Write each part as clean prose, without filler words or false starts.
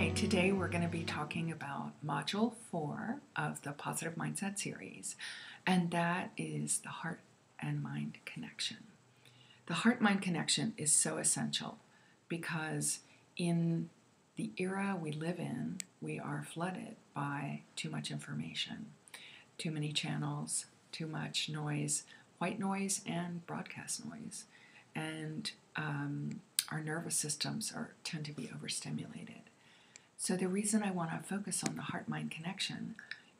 Hi, today we're going to be talking about Module 4 of the Positive Mindset series, and that is the heart and mind connection. The heart-mind connection is so essential because in the era we live in, we are flooded by too much information, too many channels, too much noise, white noise and broadcast noise, and our nervous systems tend to be overstimulated. So the reason I want to focus on the heart-mind connection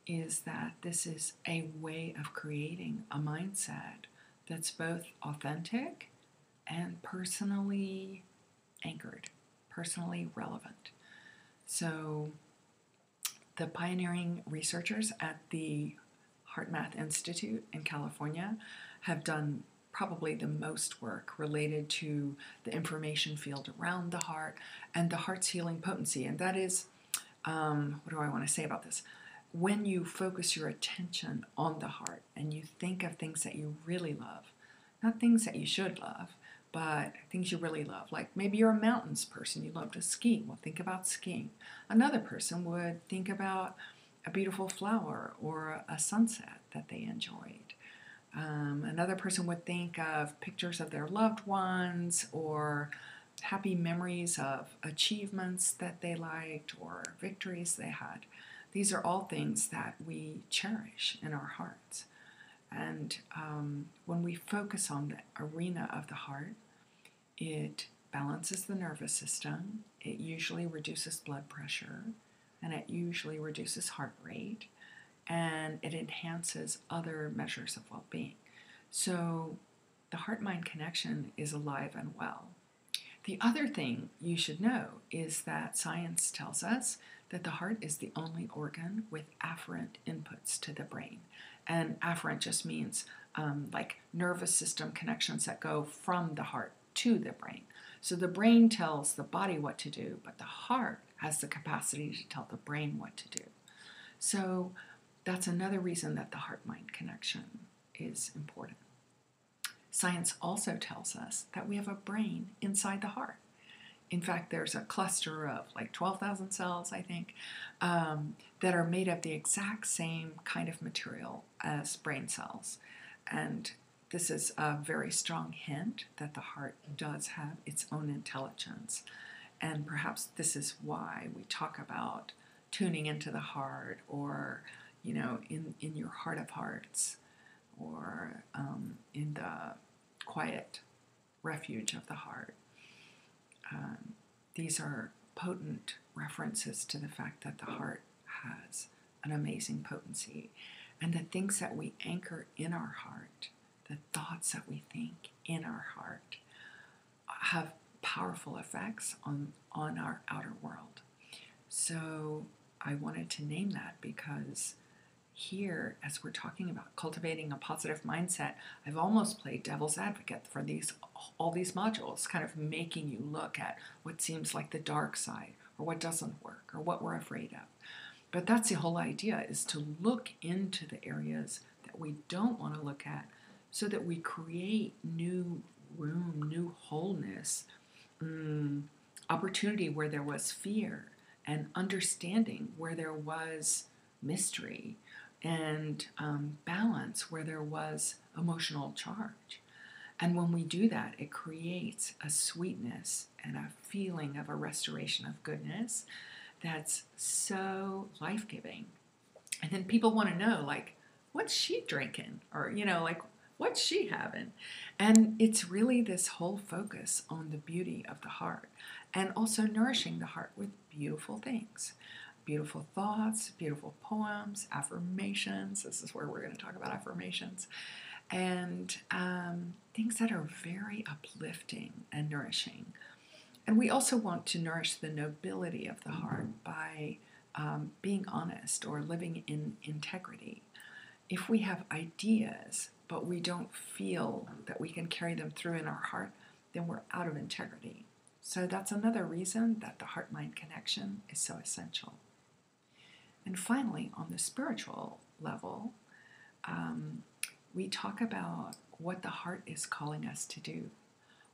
is that this is a way of creating a mindset that's both authentic and personally anchored, personally relevant. So the pioneering researchers at the HeartMath Institute in California have done probably the most work related to the information field around the heart and the heart's healing potency. And that is, what do I want to say about this? When you focus your attention on the heart and you think of things that you really love, not things that you should love, but things you really love. Like maybe you're a mountains person, you love to ski. Well, think about skiing. Another person would think about a beautiful flower or a sunset that they enjoyed. Another person would think of pictures of their loved ones or happy memories of achievements that they liked or victories they had. These are all things that we cherish in our hearts. And when we focus on the arena of the heart, it balances the nervous system, it usually reduces blood pressure, and it usually reduces heart rate, and it enhances other measures of well-being. So the heart-mind connection is alive and well. The other thing you should know is that science tells us that the heart is the only organ with afferent inputs to the brain. And afferent just means like nervous system connections that go from the heart to the brain. So the brain tells the body what to do, but the heart has the capacity to tell the brain what to do. So that's another reason that the heart-mind connection is important. Science also tells us that we have a brain inside the heart. In fact, there's a cluster of like 12,000 cells, I think, that are made of the exact same kind of material as brain cells. And this is a very strong hint that the heart does have its own intelligence. And perhaps this is why we talk about tuning into the heart, or in your heart of hearts, or in the quiet refuge of the heart. These are potent references to the fact that the heart has an amazing potency, and the things that we anchor in our heart, the thoughts that we think in our heart, have powerful effects on our outer world. So I wanted to name that because here, as we're talking about cultivating a positive mindset, I've almost played devil's advocate for all these modules, kind of making you look at what seems like the dark side, or what doesn't work, or what we're afraid of. But that's the whole idea, is to look into the areas that we don't want to look at so that we create new room, new wholeness, opportunity where there was fear, and understanding where there was mystery, and balance where there was emotional charge. And when we do that, it creates a sweetness and a feeling of a restoration of goodness that's so life-giving. And then people want to know, like, what's she drinking? Or, like, what's she having? And it's really this whole focus on the beauty of the heart, and also nourishing the heart with beautiful things. Beautiful thoughts, beautiful poems, affirmations. This is where we're going to talk about affirmations. And things that are very uplifting and nourishing. And we also want to nourish the nobility of the heart by being honest or living in integrity. If we have ideas, but we don't feel that we can carry them through in our heart, then we're out of integrity. So that's another reason that the heart-mind connection is so essential. And finally, on the spiritual level, we talk about what the heart is calling us to do.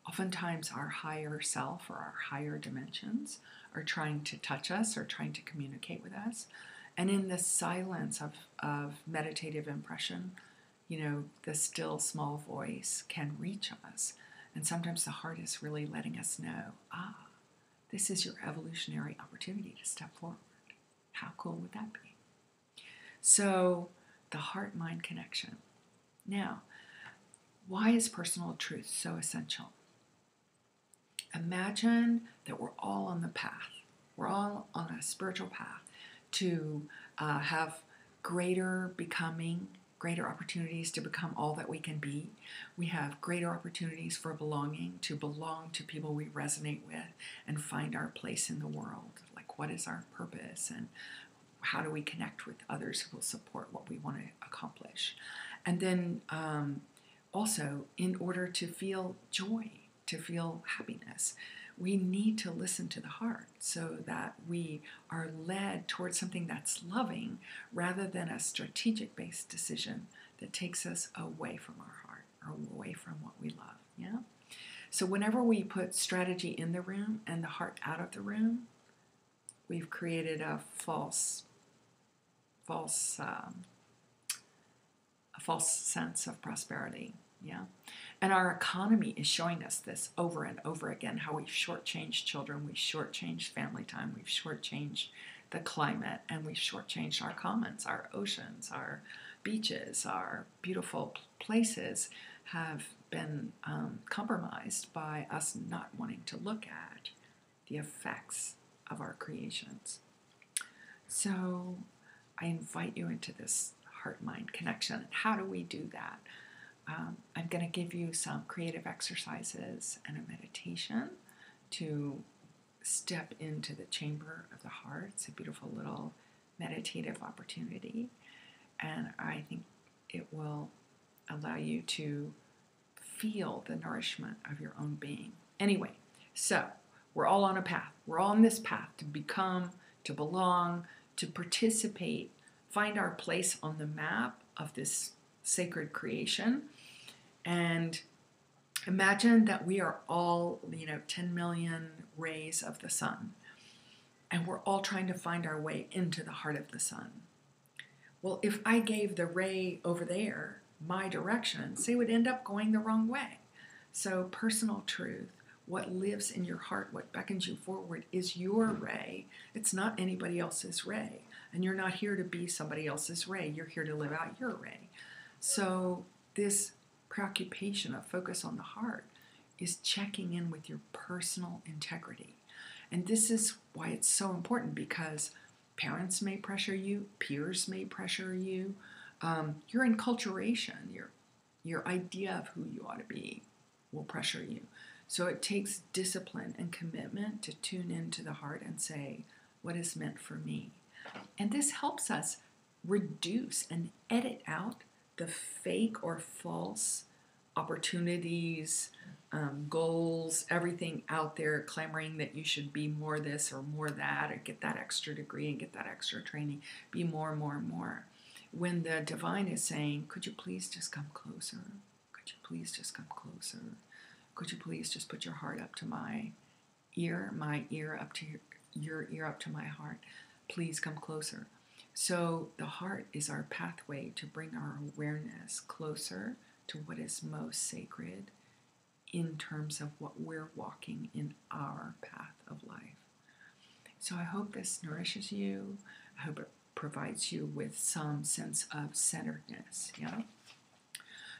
Oftentimes our higher self or our higher dimensions are trying to touch us or trying to communicate with us. And in the silence of meditative impression, the still small voice can reach us. And sometimes the heart is really letting us know, this is your evolutionary opportunity to step forward. How cool would that be? So the heart-mind connection. Now, why is personal truth so essential? Imagine that we're all on the path. We're all on a spiritual path to have greater becoming, greater opportunities to become all that we can be. We have greater opportunities for belonging, to belong to people we resonate with and find our place in the world. Like, what is our purpose and how do we connect with others who will support what we want to accomplish? And then also, in order to feel joy, to feel happiness, we need to listen to the heart so that we are led towards something that's loving rather than a strategic-based decision that takes us away from our heart or away from what we love. Yeah. So whenever we put strategy in the room and the heart out of the room, we've created a false sense of prosperity. Yeah. And our economy is showing us this over and over again, how we've shortchanged children, we've shortchanged family time, we've shortchanged the climate, and we've shortchanged our commons, our oceans, our beaches, our beautiful places have been compromised by us not wanting to look at the effects of our creations. So I invite you into this heart-mind connection. How do we do that? I'm going to give you some creative exercises and a meditation to step into the chamber of the heart. It's a beautiful little meditative opportunity, and I think it will allow you to feel the nourishment of your own being. Anyway, so we're all on a path. We're all on this path to become, to belong, to participate, find our place on the map of this sacred creation. And imagine that we are all, 10 million rays of the sun, and we're all trying to find our way into the heart of the sun. Well, if I gave the ray over there my directions, they would end up going the wrong way. So personal truth, what lives in your heart, what beckons you forward is your ray. It's not anybody else's ray. And you're not here to be somebody else's ray. You're here to live out your ray. So this preoccupation of focus on the heart is checking in with your personal integrity. And this is why it's so important, because parents may pressure you, peers may pressure you, your enculturation, your idea of who you ought to be will pressure you. So it takes discipline and commitment to tune into the heart and say, what is meant for me? And this helps us reduce and edit out the fake or false opportunities, goals, everything out there clamoring that you should be more this or more that, or get that extra degree and get that extra training, be more, more, more. When the divine is saying, could you please just come closer? Could you please just come closer? Could you please just put your heart up to my ear up to your ear up to my heart? Please come closer. So the heart is our pathway to bring our awareness closer to what is most sacred in terms of what we're walking in our path of life. So I hope this nourishes you. I hope it provides you with some sense of centeredness. Yeah.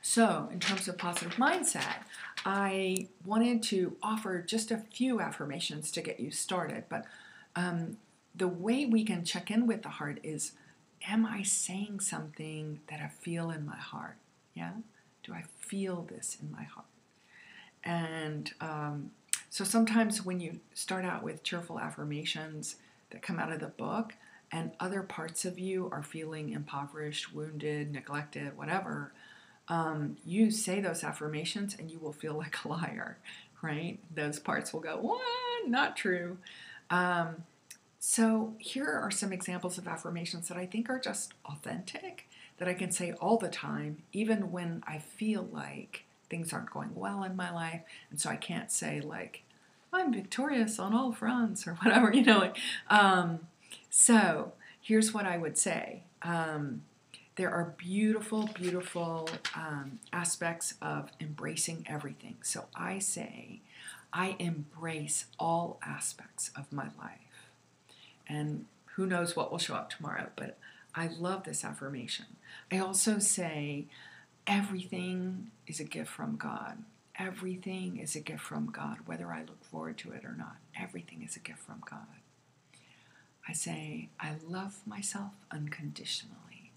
So in terms of positive mindset, I wanted to offer just a few affirmations to get you started. But the way we can check in with the heart is, am I saying something that I feel in my heart? Yeah? Do I feel this in my heart? And so sometimes when you start out with cheerful affirmations that come out of the book, and other parts of you are feeling impoverished, wounded, neglected, whatever, you say those affirmations and you will feel like a liar, right? Those parts will go, what? Not true. So here are some examples of affirmations that I think are just authentic, that I can say all the time, even when I feel like things aren't going well in my life, and so I can't say like, I'm victorious on all fronts or whatever, you know. So here's what I would say. There are beautiful, beautiful aspects of embracing everything. So I say, I embrace all aspects of my life. And who knows what will show up tomorrow, but I love this affirmation. I also say, everything is a gift from God. Everything is a gift from God, whether I look forward to it or not. Everything is a gift from God. I say, I love myself unconditionally.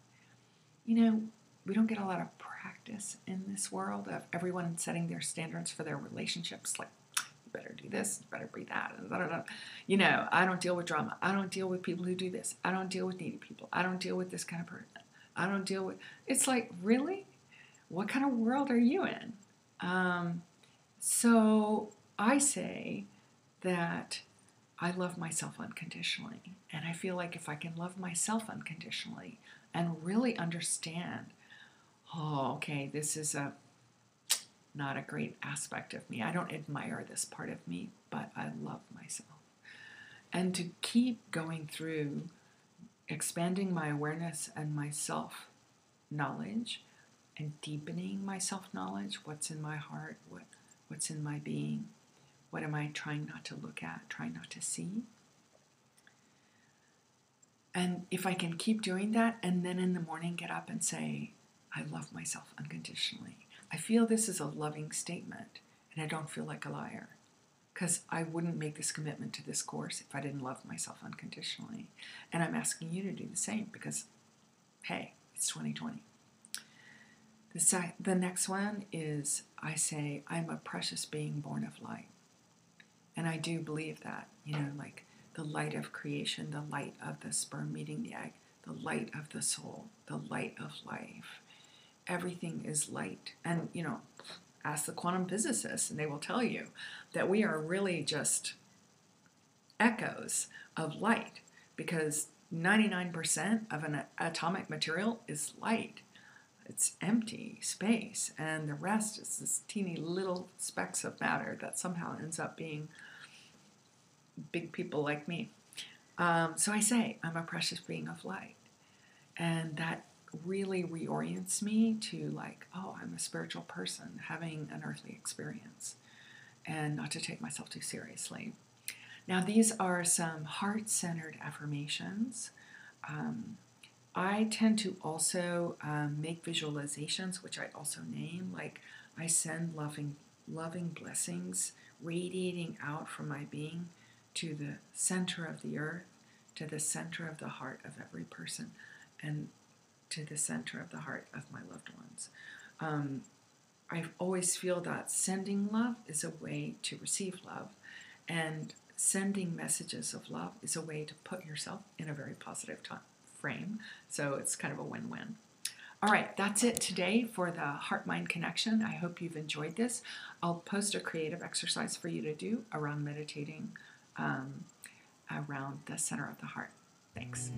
You know, we don't get a lot of practice in this world of everyone setting their standards for their relationships. Like, you better do this, you better be that. And blah, blah, blah. You know, I don't deal with drama. I don't deal with people who do this. I don't deal with needy people. I don't deal with this kind of person. I don't deal with... It's like, really? What kind of world are you in? So I say that I love myself unconditionally. And I feel like if I can love myself unconditionally and really understand, oh, okay, this is not a great aspect of me. I don't admire this part of me, but I love myself. And to keep going through expanding my awareness and my self-knowledge and deepening my self-knowledge, what's in my heart, what's in my being, what am I trying not to look at, trying not to see. And if I can keep doing that and then in the morning get up and say, I love myself unconditionally, I feel this is a loving statement and I don't feel like a liar, because I wouldn't make this commitment to this course if I didn't love myself unconditionally. And I'm asking you to do the same because, hey, it's 2020. The next one is, I say, I'm a precious being born of light. And I do believe that, you know, like the light of creation, the light of the sperm meeting the egg, the light of the soul, the light of life. Everything is light. And, you know, ask the quantum physicists and they will tell you that we are really just echoes of light, because 99% of an atomic material is light. It's empty space, and the rest is this teeny little specks of matter that somehow ends up being big people like me. So I say, I'm a precious being of light. And that really reorients me to like, oh, I'm a spiritual person having an earthly experience, and not to take myself too seriously. Now, these are some heart-centered affirmations. I tend to also make visualizations, which I also name, like I send loving blessings radiating out from my being to the center of the earth, to the center of the heart of every person, and to the center of the heart of my loved ones. I always feel that sending love is a way to receive love, and sending messages of love is a way to put yourself in a very positive frame. So it's kind of a win-win. All right, that's it today for the heart-mind connection. I hope you've enjoyed this. I'll post a creative exercise for you to do around meditating around the center of the heart. Thanks.